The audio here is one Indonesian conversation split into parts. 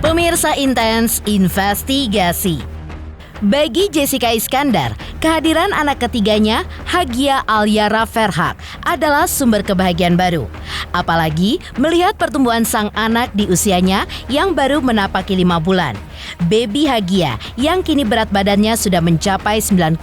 Pemirsa Intens Investigasi. Bagi Jessica Iskandar, kehadiran anak ketiganya, Hagia Alyara Ferhak, adalah sumber kebahagiaan baru. Apalagi melihat pertumbuhan sang anak di usianya yang baru menapaki 5 bulan. Baby Hagia yang kini berat badannya sudah mencapai 9,5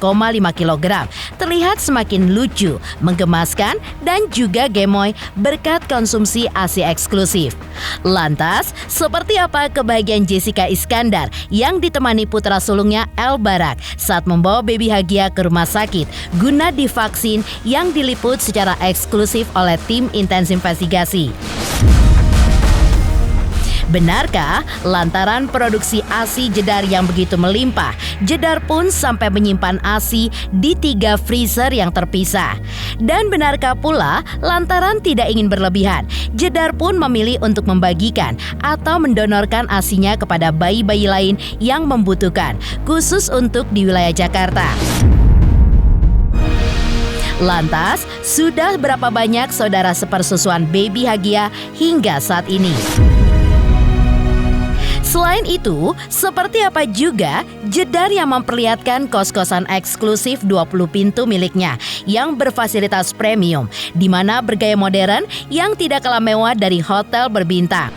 kg terlihat semakin lucu, menggemaskan, dan juga gemoy berkat konsumsi ASI eksklusif. Lantas, seperti apa kebahagiaan Jessica Iskandar yang ditemani putra sulungnya El Barak saat membawa baby Hagia ke rumah sakit guna divaksin yang diliput secara eksklusif oleh tim Intens Investigasi? Benarkah lantaran produksi ASI Jedar yang begitu melimpah, Jedar pun sampai menyimpan ASI di 3 freezer yang terpisah? Dan benarkah pula lantaran tidak ingin berlebihan, Jedar pun memilih untuk membagikan atau mendonorkan ASInya kepada bayi-bayi lain yang membutuhkan, khusus untuk di wilayah Jakarta? Lantas, sudah berapa banyak saudara sepersusuan baby Hagia hingga saat ini? Selain itu, seperti apa juga Jedar yang memperlihatkan kos-kosan eksklusif 20 pintu miliknya yang berfasilitas premium, di mana bergaya modern yang tidak kalah mewah dari hotel berbintang?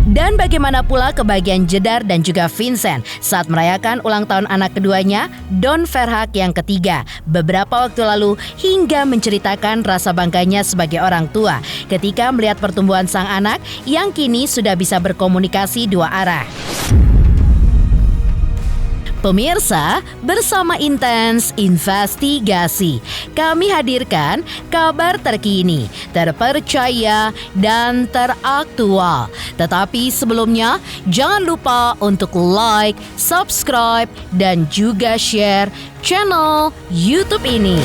Dan bagaimana pula kebahagiaan Jedar dan juga Vincent saat merayakan ulang tahun anak keduanya, Don Ferhak yang ketiga, beberapa waktu lalu, hingga menceritakan rasa bangganya sebagai orang tua ketika melihat pertumbuhan sang anak yang kini sudah bisa berkomunikasi 2 arah. Pemirsa, bersama Intens Investigasi, kami hadirkan kabar terkini, terpercaya, dan teraktual. Tetapi sebelumnya, jangan lupa untuk like, subscribe, dan juga share channel YouTube ini.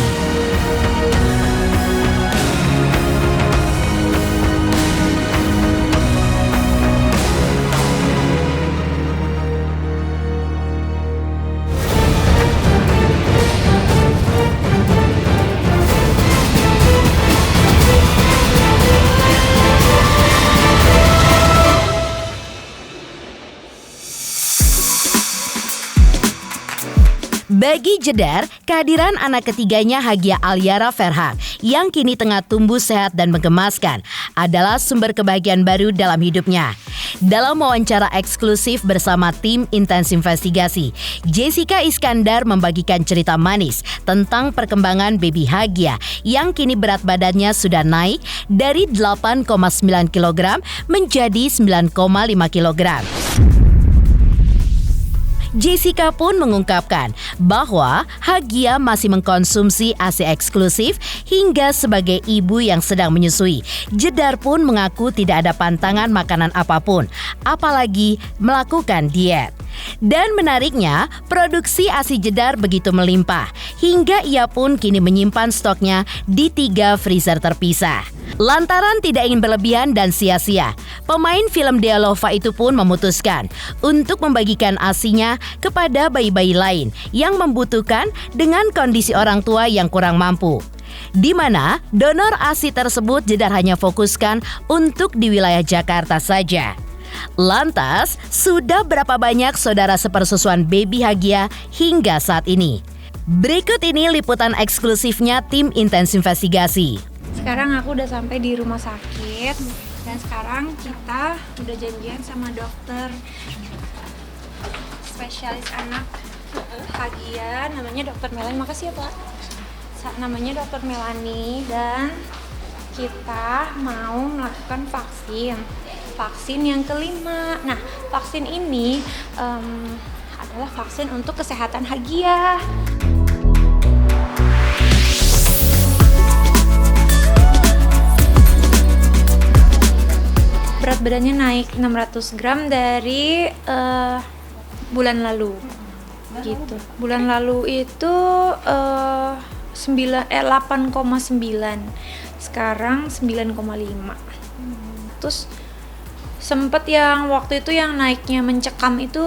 Bagi Jedar, kehadiran anak ketiganya Hagia Alyara Ferhak yang kini tengah tumbuh sehat dan menggemaskan adalah sumber kebahagiaan baru dalam hidupnya. Dalam wawancara eksklusif bersama tim Intens Investigasi, Jessica Iskandar membagikan cerita manis tentang perkembangan baby Hagia yang kini berat badannya sudah naik dari 8,9 kg menjadi 9,5 kg. Jessica pun mengungkapkan bahwa Hagia masih mengkonsumsi ASI eksklusif hingga sebagai ibu yang sedang menyusui. Jedar pun mengaku tidak ada pantangan makanan apapun, apalagi melakukan diet. Dan menariknya, produksi ASI Jedar begitu melimpah, hingga ia pun kini menyimpan stoknya di 3 freezer terpisah. Lantaran tidak ingin berlebihan dan sia-sia, pemain film Dea Lova itu pun memutuskan untuk membagikan ASInya kepada bayi-bayi lain yang membutuhkan dengan kondisi orang tua yang kurang mampu. Di mana donor ASI tersebut Jedar hanya fokuskan untuk di wilayah Jakarta saja. Lantas, sudah berapa banyak saudara sepersusuan baby Hagia hingga saat ini? Berikut ini liputan eksklusifnya tim Intens Investigasi. Sekarang aku udah sampai di rumah sakit dan sekarang kita udah janjian sama dokter spesialis anak Hagia, namanya Dokter Melani. Makasih ya Pak. Namanya Dokter Melani dan kita mau melakukan vaksin yang kelima. Nah, vaksin ini adalah vaksin untuk kesehatan Hagia. Berat badannya naik 600 gram dari bulan lalu gitu. Bulan lalu itu 8,9, sekarang 9,5. Terus sempet yang waktu itu yang naiknya mencekam itu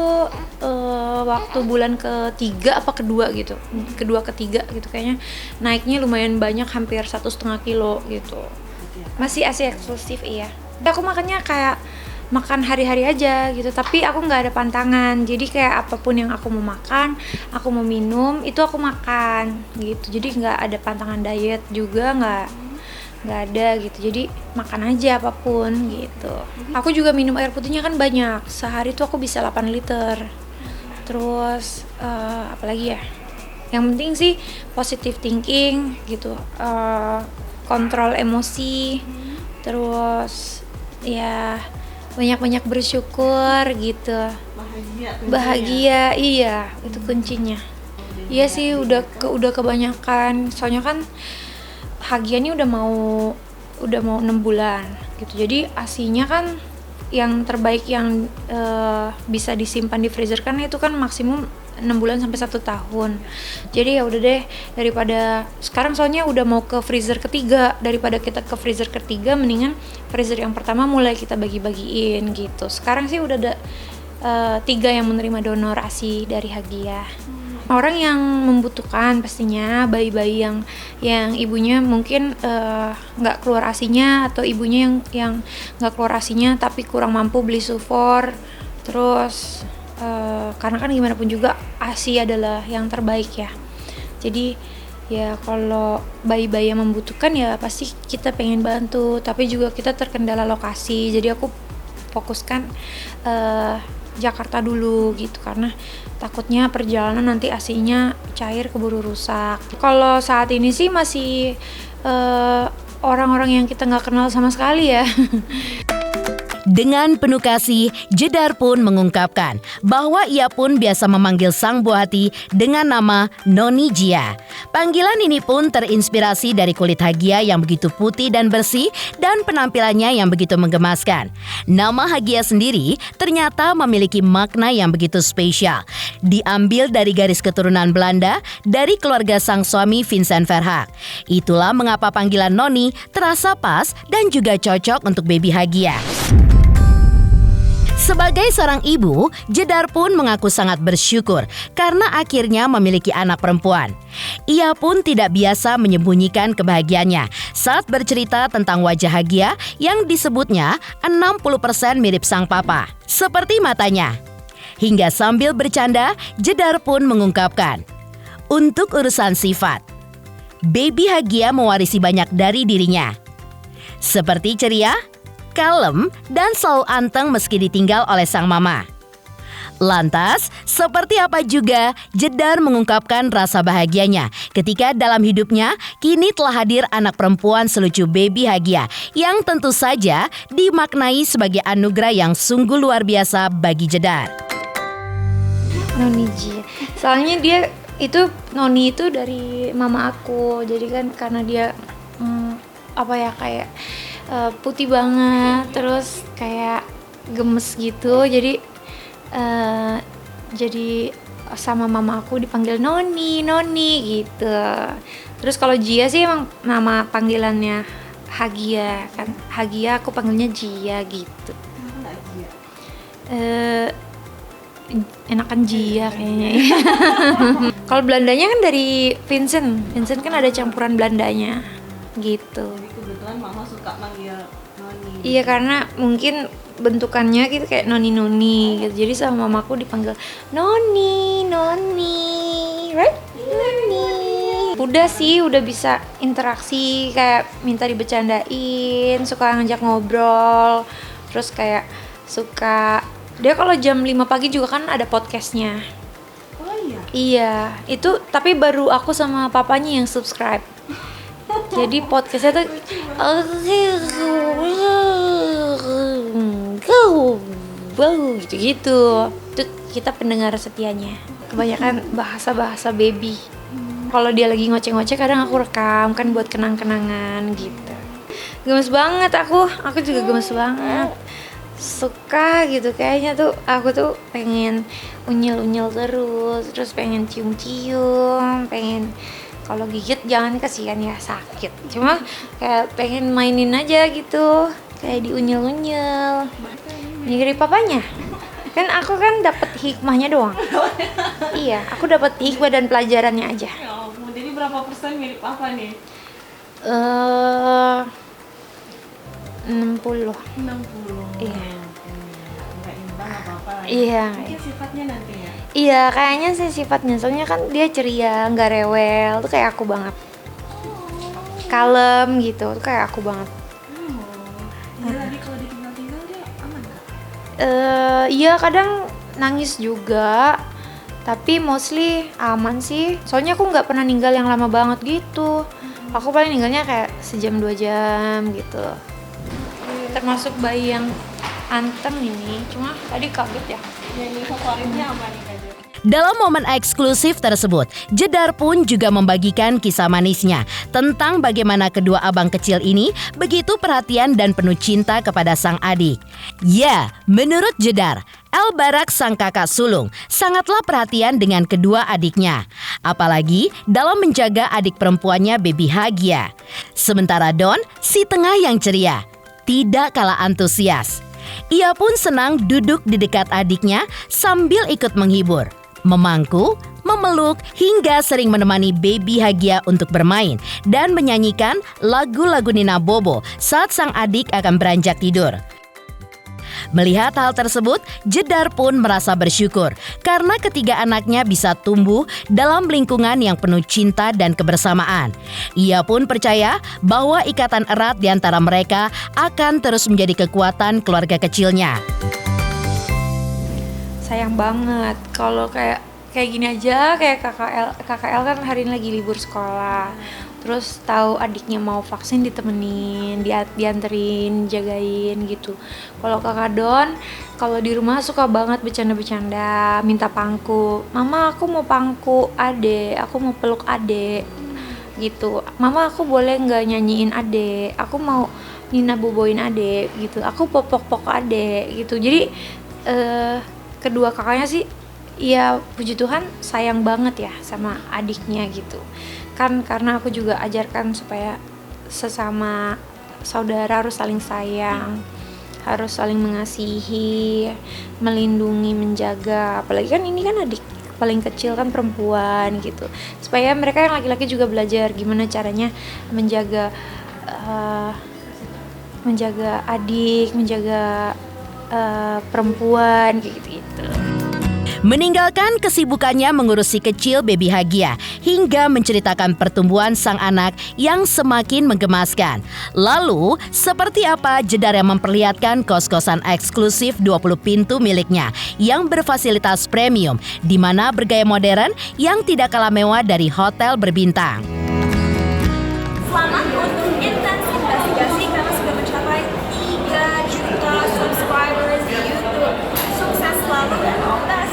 waktu bulan ketiga apa kedua gitu, ketiga gitu kayaknya naiknya lumayan banyak, hampir 1,5 kilo gitu. Masih ASI eksklusif iya. Aku makannya kayak makan hari-hari aja gitu, tapi aku nggak ada pantangan. Jadi kayak apapun yang aku mau makan, aku mau minum, itu aku makan gitu. Jadi nggak ada pantangan diet juga, nggak ada gitu. Jadi makan aja apapun gitu. Aku juga minum air putihnya kan banyak, sehari tuh aku bisa 8 liter. Terus apalagi ya, yang penting sih positive thinking gitu, kontrol emosi, terus ya banyak-banyak bersyukur gitu. Bahagia, iya, itu kuncinya. Iya sih, udah kebanyakan. Soalnya kan Hagia ini udah mau 6 bulan gitu. Jadi ASI-nya kan yang terbaik yang bisa disimpan di freezer kan itu kan maksimum 6 bulan sampai 1 tahun. Jadi ya udah deh, daripada sekarang soalnya udah mau ke freezer ketiga, daripada kita ke freezer ketiga mendingan freezer yang pertama mulai kita bagi-bagiin gitu. Sekarang sih udah ada 3 yang menerima donor ASI dari Hagia. Orang yang membutuhkan pastinya, bayi-bayi yang ibunya mungkin nggak keluar ASInya, atau ibunya yang nggak keluar ASInya tapi kurang mampu beli sufor. Terus karena kan gimana pun juga ASI adalah yang terbaik ya. Jadi ya kalau bayi-bayi yang membutuhkan ya pasti kita pengen bantu, tapi juga kita terkendala lokasi. Jadi aku fokuskan Jakarta dulu gitu, karena takutnya perjalanan nanti ASI-nya cair keburu rusak. Kalau saat ini sih masih orang-orang yang kita nggak kenal sama sekali ya. Dengan penuh kasih, Jedar pun mengungkapkan bahwa ia pun biasa memanggil sang buah hati dengan nama Noni Jia. Panggilan ini pun terinspirasi dari kulit Hagia yang begitu putih dan bersih dan penampilannya yang begitu menggemaskan. Nama Hagia sendiri ternyata memiliki makna yang begitu spesial. Diambil dari garis keturunan Belanda dari keluarga sang suami Vincent Verhaak. Itulah mengapa panggilan Noni terasa pas dan juga cocok untuk baby Hagia. Sebagai seorang ibu, Jedar pun mengaku sangat bersyukur karena akhirnya memiliki anak perempuan. Ia pun tidak biasa menyembunyikan kebahagiaannya saat bercerita tentang wajah Hagia yang disebutnya 60% mirip sang papa, seperti matanya. Hingga sambil bercanda, Jedar pun mengungkapkan, untuk urusan sifat, baby Hagia mewarisi banyak dari dirinya. Seperti ceria, kalem, dan selalu anteng meski ditinggal oleh sang mama. Lantas, seperti apa juga Jedar mengungkapkan rasa bahagianya ketika dalam hidupnya kini telah hadir anak perempuan selucu baby Hagia yang tentu saja dimaknai sebagai anugerah yang sungguh luar biasa bagi Jedar. Noni Jia, soalnya dia itu Noni itu dari mama aku, jadi kan karena dia kayak putih banget, terus kayak gemes gitu, jadi sama mama aku dipanggil Noni gitu. Terus kalau Jia sih emang nama panggilannya Hagia kan, Hagia aku panggilnya Jia gitu. Enakan Jia kayaknya. Kalau Belandanya kan dari Vincent kan ada campuran Belandanya gitu. Kebetulan mama suka manggil Noni. Iya, karena mungkin bentukannya gitu kayak Noni gitu. Jadi sama mamaku dipanggil Noni, right? Noni. Udah sih, udah bisa interaksi, kayak minta dibecandain, suka ngajak ngobrol. Terus kayak suka, dia kalau jam 5 pagi juga kan ada podcastnya. Oh iya? Iya, itu tapi baru aku sama papanya yang subscribe. Jadi podcastnya tuh gitu-gitu. Itu kita pendengar setianya. Kebanyakan bahasa-bahasa baby. Kalau dia lagi ngoceh-ngoceh kadang aku rekam kan buat kenang-kenangan gitu. Gemes banget aku juga gemes banget. Suka gitu kayaknya tuh, aku tuh pengen unyil-unyil terus pengen cium-cium, pengen kalau gigit jangan, kasihan ya, sakit. Cuma kayak pengen mainin aja gitu, kayak diunyil-unyil. Mirip papanya. Kan aku kan dapat hikmahnya doang. Iya, aku dapat hikmah dan pelajarannya aja. Ya ampun, jadi berapa persen mirip apa nih? 60. 60. Iya. nggak apa-apa lah. Iya. Mungkin sifatnya nanti ya. Iya, kayaknya sih sifatnya. Soalnya kan dia ceria, nggak rewel. Tuh kayak aku banget. Kalem gitu, tuh kayak aku banget. Iya tadi kalau ditinggal-tinggal dia aman nggak? Iya kadang nangis juga. Tapi mostly aman sih. Soalnya aku nggak pernah ninggal yang lama banget gitu. Aku paling ninggalnya kayak sejam 2 jam gitu. Termasuk bayi yang anteng ini. Cuma tadi kaget ya. Nyanyi favoritnya apa nih Kak Jo? Dalam momen eksklusif tersebut, Jedar pun juga membagikan kisah manisnya tentang bagaimana kedua abang kecil ini begitu perhatian dan penuh cinta kepada sang adik. Ya, menurut Jedar, El Barak sang kakak sulung sangatlah perhatian dengan kedua adiknya. Apalagi dalam menjaga adik perempuannya Baby Hagia. Sementara Don, si tengah yang ceria, tidak kalah antusias. Ia pun senang duduk di dekat adiknya sambil ikut menghibur, memangku, memeluk, hingga sering menemani Baby Hagia untuk bermain dan menyanyikan lagu-lagu Nina Bobo saat sang adik akan beranjak tidur. Melihat hal tersebut, Jedar pun merasa bersyukur karena ketiga anaknya bisa tumbuh dalam lingkungan yang penuh cinta dan kebersamaan. Ia pun percaya bahwa ikatan erat di antara mereka akan terus menjadi kekuatan keluarga kecilnya. Sayang banget kalau kayak gini aja, kayak KKL kan hari ini lagi libur sekolah. Terus tahu adiknya mau vaksin ditemenin, dianterin, jagain gitu. Kalau kakak Don, kalau di rumah suka banget bercanda-bercanda, minta pangku. Mama aku mau pangku adek, aku mau peluk adek gitu. Mama aku boleh nggak nyanyiin adek, aku mau Nina boboin adek gitu. Aku popok-pok adek gitu. Jadi kedua kakaknya sih, ya puji Tuhan sayang banget ya sama adiknya gitu. Kan karena aku juga ajarkan supaya sesama saudara harus saling sayang, harus saling mengasihi, melindungi, menjaga. Apalagi kan ini kan adik paling kecil kan perempuan gitu. Supaya mereka yang laki-laki juga belajar gimana caranya menjaga adik, menjaga perempuan gitu. Meninggalkan kesibukannya mengurus si kecil Baby Hagia hingga menceritakan pertumbuhan sang anak yang semakin menggemaskan. Lalu, seperti apa Jedar yang memperlihatkan kos-kosan eksklusif 20 pintu miliknya yang berfasilitas premium di mana bergaya modern yang tidak kalah mewah dari hotel berbintang. Selamat untuk Intens Investigasi karena sudah mencapai 3 juta subscribers di YouTube. Sukses selalu dan all the best.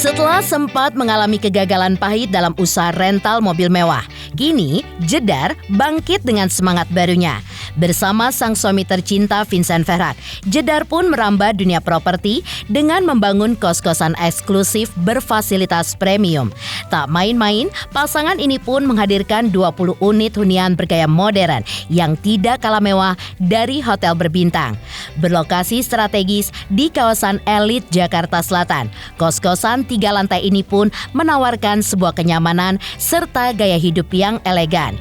Setelah sempat mengalami kegagalan pahit dalam usaha rental mobil mewah, kini Jedar bangkit dengan semangat barunya. Bersama sang suami tercinta Vincent Ferhat, Jedar pun merambah dunia properti dengan membangun kos-kosan eksklusif berfasilitas premium. Tak main-main, pasangan ini pun menghadirkan 20 unit hunian bergaya modern yang tidak kalah mewah dari hotel berbintang. Berlokasi strategis di kawasan elit Jakarta Selatan, kos-kosan 3 lantai ini pun menawarkan sebuah kenyamanan serta gaya hidup yang elegan.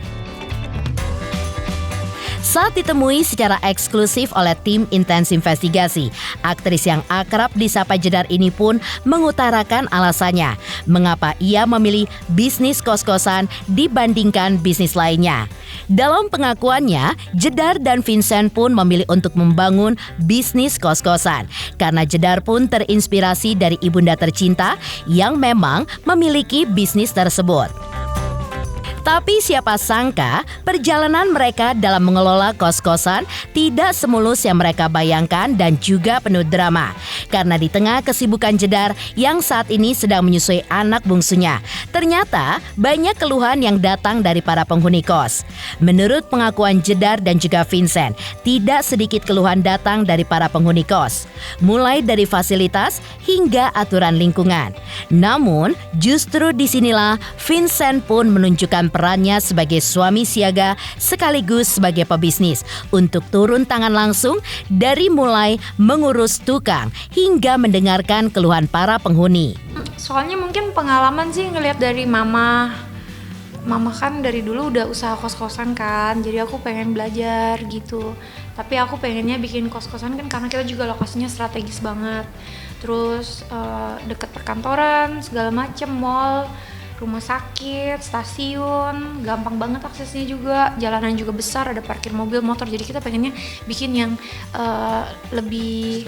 Saat ditemui secara eksklusif oleh tim Intens Investigasi, aktris yang akrab disapa Jedar ini pun mengutarakan alasannya mengapa ia memilih bisnis kos-kosan dibandingkan bisnis lainnya. Dalam pengakuannya, Jedar dan Vincent pun memilih untuk membangun bisnis kos-kosan karena Jedar pun terinspirasi dari ibunda tercinta yang memang memiliki bisnis tersebut. Tapi siapa sangka perjalanan mereka dalam mengelola kos-kosan tidak semulus yang mereka bayangkan dan juga penuh drama. Karena di tengah kesibukan Jedar yang saat ini sedang menyusui anak bungsunya, ternyata banyak keluhan yang datang dari para penghuni kos. Menurut pengakuan Jedar dan juga Vincent, tidak sedikit keluhan datang dari para penghuni kos, mulai dari fasilitas hingga aturan lingkungan. Namun, justru disinilah Vincent pun menunjukkan perannya sebagai suami siaga sekaligus sebagai pebisnis untuk turun tangan langsung dari mulai mengurus tukang hingga mendengarkan keluhan para penghuni. Soalnya mungkin pengalaman sih ngelihat dari mama mama kan dari dulu udah usaha kos-kosan kan, jadi aku pengen belajar gitu. Tapi aku pengennya bikin kos-kosan kan karena kita juga lokasinya strategis banget. Terus deket perkantoran, segala macem, mall, rumah sakit, stasiun, gampang banget aksesnya juga, jalanan juga besar, ada parkir mobil, motor. Jadi kita pengennya bikin yang lebih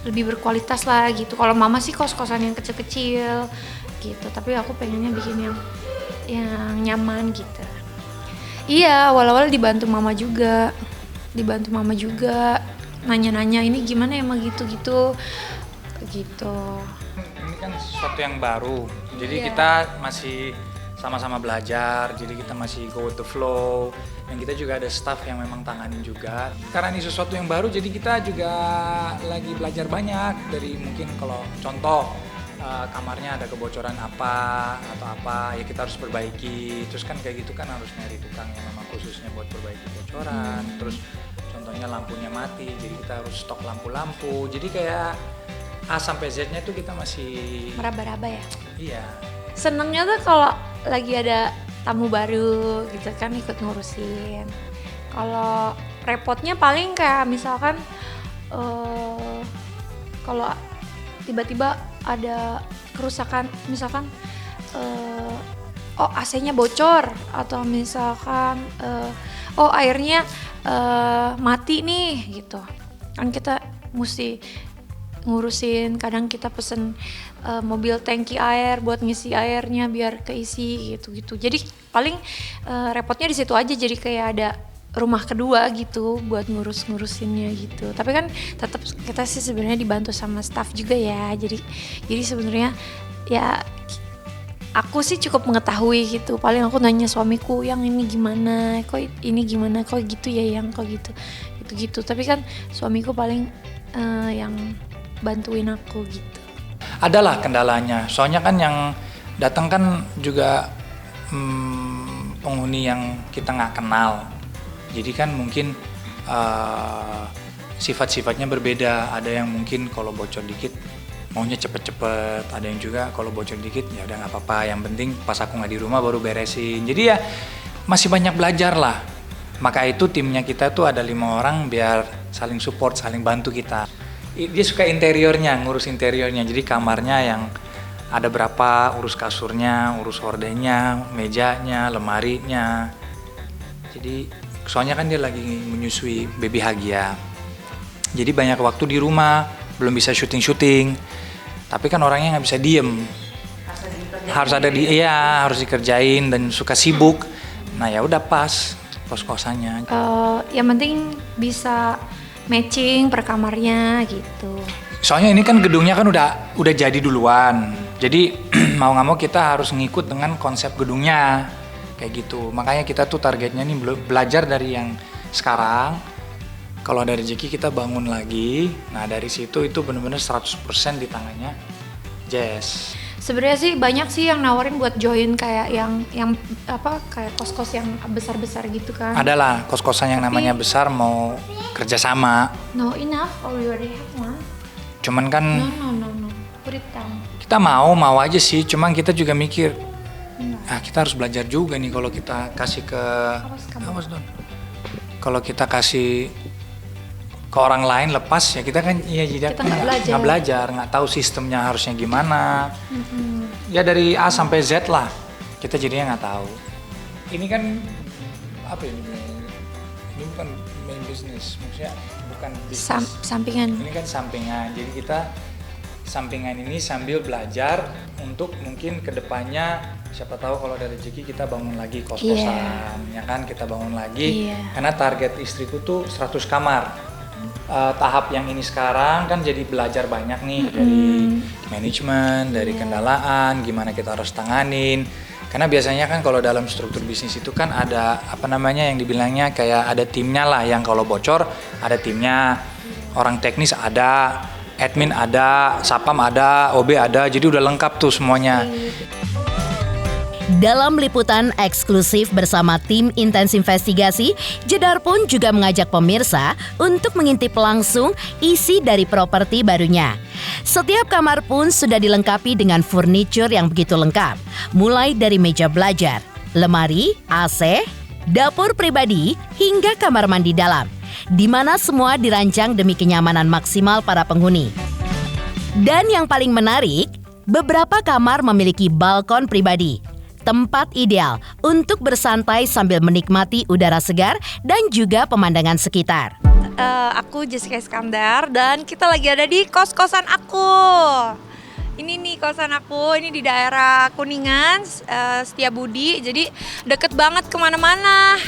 berkualitas lah gitu. Kalau mama sih kos-kosan yang kecil-kecil gitu, tapi aku pengennya bikin yang nyaman gitu. Iya, awal-awal dibantu mama juga, nanya-nanya ini gimana emang gitu. Ini kan sesuatu yang baru, jadi kita masih sama-sama belajar, jadi kita masih go with the flow, dan kita juga ada staff yang memang tanganin juga. Karena ini sesuatu yang baru, jadi kita juga lagi belajar banyak dari mungkin kalau contoh kamarnya ada kebocoran apa atau apa, ya kita harus perbaiki. Terus kan kayak gitu kan harus nyari tukang yang memang khususnya buat perbaiki bocoran. Terus contohnya lampunya mati, jadi kita harus stok lampu-lampu. Jadi kayak A sampai Z-nya tuh kita masih meraba-raba ya. Iya. Senengnya tuh kalau lagi ada tamu baru gitu kan ikut ngurusin. Kalau repotnya paling kayak misalkan kalau tiba-tiba ada kerusakan, misalkan AC-nya bocor atau misalkan airnya mati nih gitu. Kan kita mesti ngurusin, kadang kita pesen mobil tangki air buat ngisi airnya biar keisi gitu. Jadi paling repotnya di situ aja, jadi kayak ada rumah kedua gitu buat ngurusinnya gitu. Tapi kan tetap kita sih sebenarnya dibantu sama staff juga ya. Jadi sebenarnya ya aku sih cukup mengetahui gitu. Paling aku nanya suamiku yang ini gimana, kok ini gimana, kok gitu ya, yang kok gitu. Tapi kan suamiku paling yang bantuin aku gitu. Adalah kendalanya, soalnya kan yang datang kan juga penghuni yang kita nggak kenal. Jadi kan mungkin sifat-sifatnya berbeda. Ada yang mungkin kalau bocor dikit maunya cepet-cepet, ada yang juga kalau bocor dikit ya udah nggak apa-apa, yang penting pas aku nggak di rumah baru beresin. Jadi ya masih banyak belajar lah. Maka itu timnya kita tuh ada 5 orang biar saling support, saling bantu kita. Dia suka interiornya, ngurus interiornya. Jadi kamarnya yang ada berapa, urus kasurnya, urus hordengnya, mejanya, lemarinya. Jadi soalnya kan dia lagi menyusui baby Hagia. Jadi banyak waktu di rumah, belum bisa syuting. Tapi kan orangnya nggak bisa diem. Harus dikerjain dan suka sibuk. Nah ya udah pas kos-kosannya. Yang penting bisa matching per kamarnya gitu. Soalnya ini kan gedungnya kan udah jadi duluan. Jadi mau nggak mau kita harus ngikut dengan konsep gedungnya. Kayak gitu, makanya kita tuh targetnya nih belajar dari yang sekarang. Kalau ada rezeki kita bangun lagi. Nah dari situ itu benar-benar 100% di tangannya Jess. Sebenarnya sih banyak sih yang nawarin buat join kayak yang kayak kos-kos yang besar-besar gitu kan. Adalah kos-kosan yang namanya besar mau kerjasama. No enough, or we already have one. Cuman kan No. Put it down. Kita mau aja sih, cuman kita juga mikir. Kita harus belajar juga nih kalau kita kasih ke kalau kita kasih ke orang lain lepas ya kita kan jadi nggak belajar, nggak tahu sistemnya harusnya gimana. Ya dari A sampai Z lah kita jadinya nggak tahu. Ini kan apa ini bukan main business, maksudnya bukan bisnis. Sampingan. Ini kan sampingan, jadi kita sampingan ini sambil belajar untuk mungkin kedepannya siapa tahu kalau ada rezeki kita bangun lagi kos-kosan, ya kan kita bangun lagi. Karena target istriku tuh 100 kamar. Tahap yang ini sekarang kan jadi belajar banyak nih dari manajemen, dari kendalaan, gimana kita harus tanganin. Karena biasanya kan kalau dalam struktur bisnis itu kan ada yang dibilangnya kayak ada timnya lah, yang kalau bocor ada timnya, orang teknis ada, admin ada, sapam ada, OB ada, jadi udah lengkap tuh semuanya. Dalam liputan eksklusif bersama tim Intens Investigasi, Jedar pun juga mengajak pemirsa untuk mengintip langsung isi dari properti barunya. Setiap kamar pun sudah dilengkapi dengan furniture yang begitu lengkap, mulai dari meja belajar, lemari, AC, dapur pribadi, hingga kamar mandi dalam, di mana semua dirancang demi kenyamanan maksimal para penghuni. Dan yang paling menarik, beberapa kamar memiliki balkon pribadi, tempat ideal untuk bersantai sambil menikmati udara segar dan juga pemandangan sekitar. Aku Jessica Iskandar dan kita lagi ada di kos-kosan aku. Ini nih kosan aku, ini di daerah Kuningan, Setiabudi, jadi deket banget kemana-mana.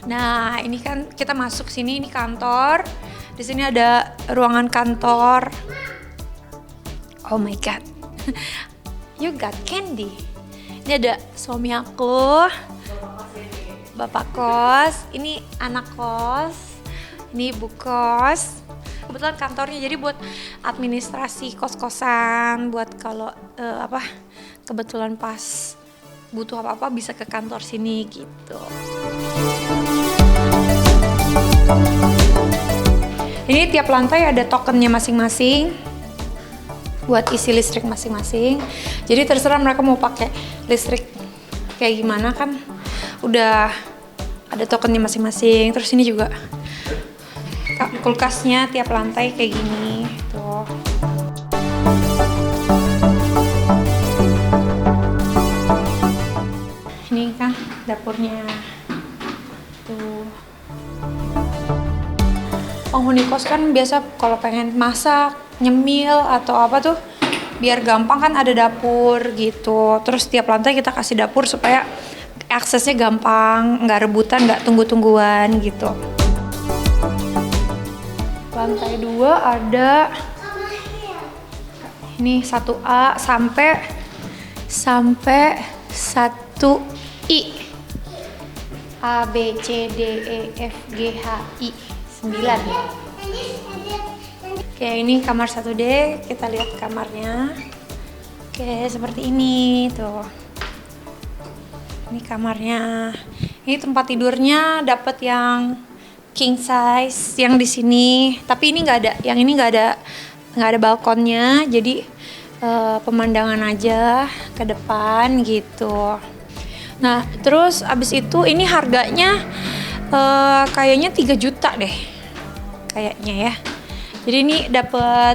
Nah ini kan kita masuk sini, ini kantor. Di sini ada ruangan kantor. Oh my god, you got candy. Ini ada suami aku, bapak kos, ini anak kos, ini ibu kos. Kebetulan kantornya jadi buat administrasi kos-kosan, buat kalau kebetulan pas butuh apa-apa bisa ke kantor sini gitu. Ini tiap lantai ada tokennya masing-masing buat isi listrik masing-masing. Jadi terserah mereka mau pakai listrik kayak gimana kan, udah ada tokennya masing-masing. Terus ini juga kulkasnya tiap lantai kayak gini tuh. Ini kan dapurnya tuh. Penghuni kos kan biasa kalau pengen masak, nyemil atau apa tuh biar gampang kan ada dapur gitu. Terus tiap lantai kita kasih dapur supaya aksesnya gampang, nggak rebutan, nggak tunggu-tungguan gitu. Lantai 2 ada ini 1A sampai 1I. A, B, C, D, E, F, G, H, I 9. Oke, ini kamar 1D, kita lihat kamarnya. Oke, seperti ini tuh. Ini kamarnya. Ini tempat tidurnya dapat yang king size yang di sini, tapi ini nggak ada, yang ini nggak ada balkonnya, jadi pemandangan aja ke depan gitu. Nah terus abis itu ini harganya kayaknya 3 juta deh kayaknya ya. Jadi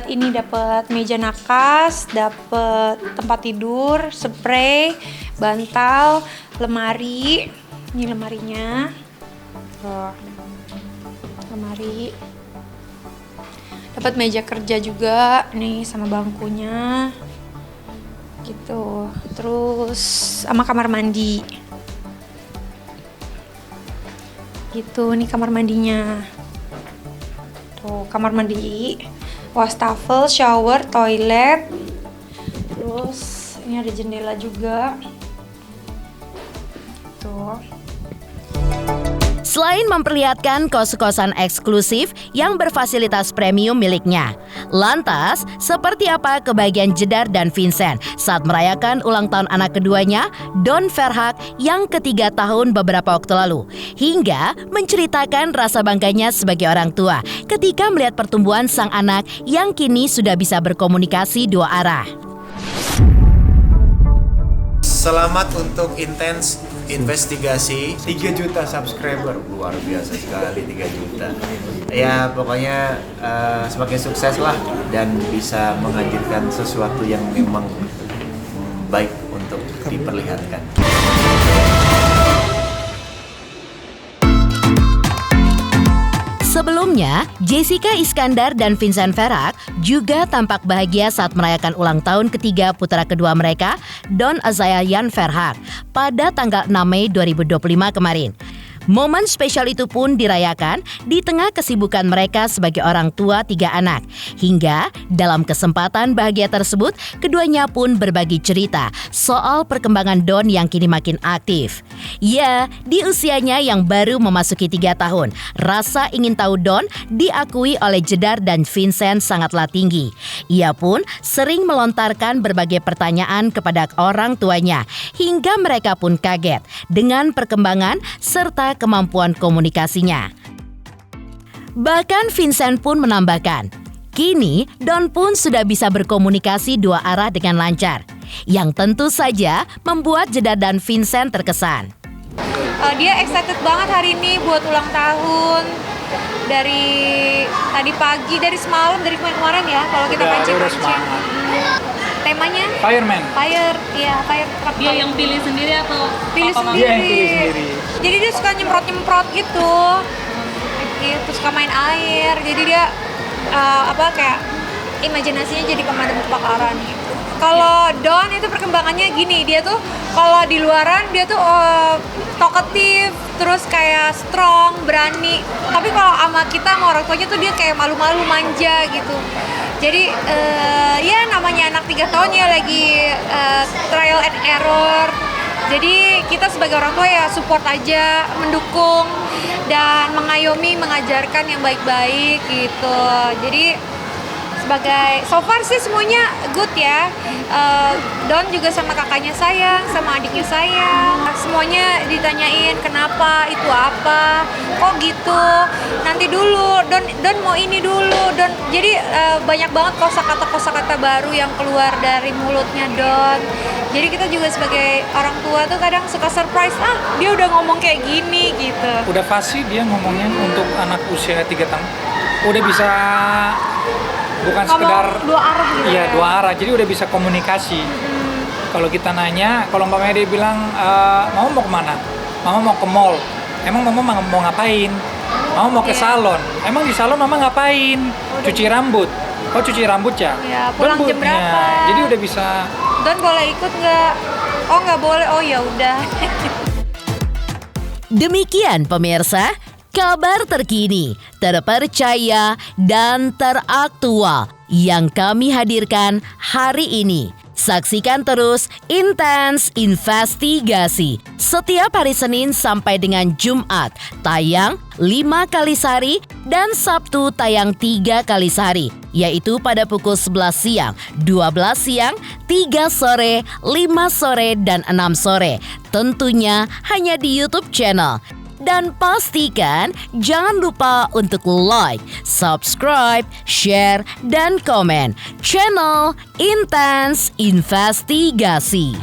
ini dapat meja nakas, dapat tempat tidur, spray, bantal, lemari. Ini lemarinya. Lemari, dapat meja kerja juga nih sama bangkunya gitu, terus sama kamar mandi gitu. Nih kamar mandinya tuh, kamar mandi, wastafel, shower, toilet, terus ini ada jendela juga tuh. Selain memperlihatkan kos-kosan eksklusif yang berfasilitas premium miliknya, lantas seperti apa kebahagiaan Jedar dan Vincent saat merayakan ulang tahun anak keduanya, Don Verhaak yang ke-3 tahun beberapa waktu lalu, hingga menceritakan rasa bangganya sebagai orang tua ketika melihat pertumbuhan sang anak yang kini sudah bisa berkomunikasi 2 arah. Selamat untuk Intens investigasi 3 juta subscriber, luar biasa sekali 3 juta. Ya pokoknya semakin sukses lah dan bisa menghadirkan sesuatu yang memang baik untuk diperlihatkan. Sebelumnya, Jessica Iskandar dan Vincent Verhaak juga tampak bahagia saat merayakan ulang tahun ketiga putra kedua mereka, Don Azaya Yan Verhaak, pada tanggal 6 Mei 2025 kemarin. Momen spesial itu pun dirayakan di tengah kesibukan mereka sebagai orang tua 3 anak. Hingga dalam kesempatan bahagia tersebut, keduanya pun berbagi cerita soal perkembangan Don yang kini makin aktif. Ya, di usianya yang baru memasuki 3 tahun, rasa ingin tahu Don diakui oleh Jedar dan Vincent sangatlah tinggi. Ia pun sering melontarkan berbagai pertanyaan kepada orang tuanya, hingga mereka pun kaget dengan perkembangan serta kemampuan komunikasinya. Bahkan Vincent pun menambahkan, kini Don pun sudah bisa berkomunikasi 2 arah dengan lancar, yang tentu saja membuat Jedar dan Vincent terkesan. dia excited banget hari ini buat ulang tahun. Dari tadi pagi, dari semalam, dari kemarin ya, kalau kita Udah pancing-pancing. semangat. Temanya Fireman. fire truck. Dia yang pilih sendiri atau pilih papa sendiri. Dia yang pilih sendiri. Jadi dia suka nyemprot gitu. Gitu, suka main air. Jadi dia kayak imajinasinya jadi pemadam kebakaran gitu. Kalau Don itu perkembangannya gini, dia tuh kalau di luaran dia tuh talkative, terus kayak strong, berani. Tapi kalau sama kita, sama orang tuanya tuh dia kayak malu-malu, manja gitu. Jadi ya namanya anak 3 tahun ya lagi trial and error. Jadi kita sebagai orang tua ya support aja, mendukung dan mengayomi, mengajarkan yang baik-baik gitu. Jadi sebagai so far sih semuanya good ya. Don juga sama kakaknya sayang, sama adiknya sayang. Semuanya ditanyain kenapa, itu apa, kok gitu. Nanti dulu, Don mau ini dulu. Jadi banyak banget kosakata baru yang keluar dari mulutnya Don. Jadi kita juga sebagai orang tua tuh kadang suka surprise, dia udah ngomong kayak gini gitu. Udah fasih dia ngomongnya untuk anak usia 3 tahun. Udah bisa bukan Ngomong sekedar dua arah gitu. Iya, ya. 2 arah. Jadi udah bisa komunikasi. Kalau kita nanya, kalau umpamanya dia bilang, "Mama mau kemana? Mama mau ke mall." Emang mama mau ngapain? Mama mau ke salon. Emang di salon mama ngapain? Cuci rambut. Oh, cuci rambut ya? Ya, pulang Rambut. jam berapa? Ya, jadi udah bisa. Don boleh ikut nggak? Oh nggak boleh. Oh ya udah. Demikian pemirsa, kabar terkini, terpercaya, dan teraktual yang kami hadirkan hari ini. Saksikan terus Intens Investigasi setiap hari Senin sampai dengan Jumat, tayang 5 kali sehari dan Sabtu tayang 3 kali sehari, yaitu pada pukul 11 siang, 12 siang, 3 sore, 5 sore, dan 6 sore. Tentunya hanya di YouTube channel. Dan pastikan jangan lupa untuk like, subscribe, share, dan komen channel Intens Investigasi.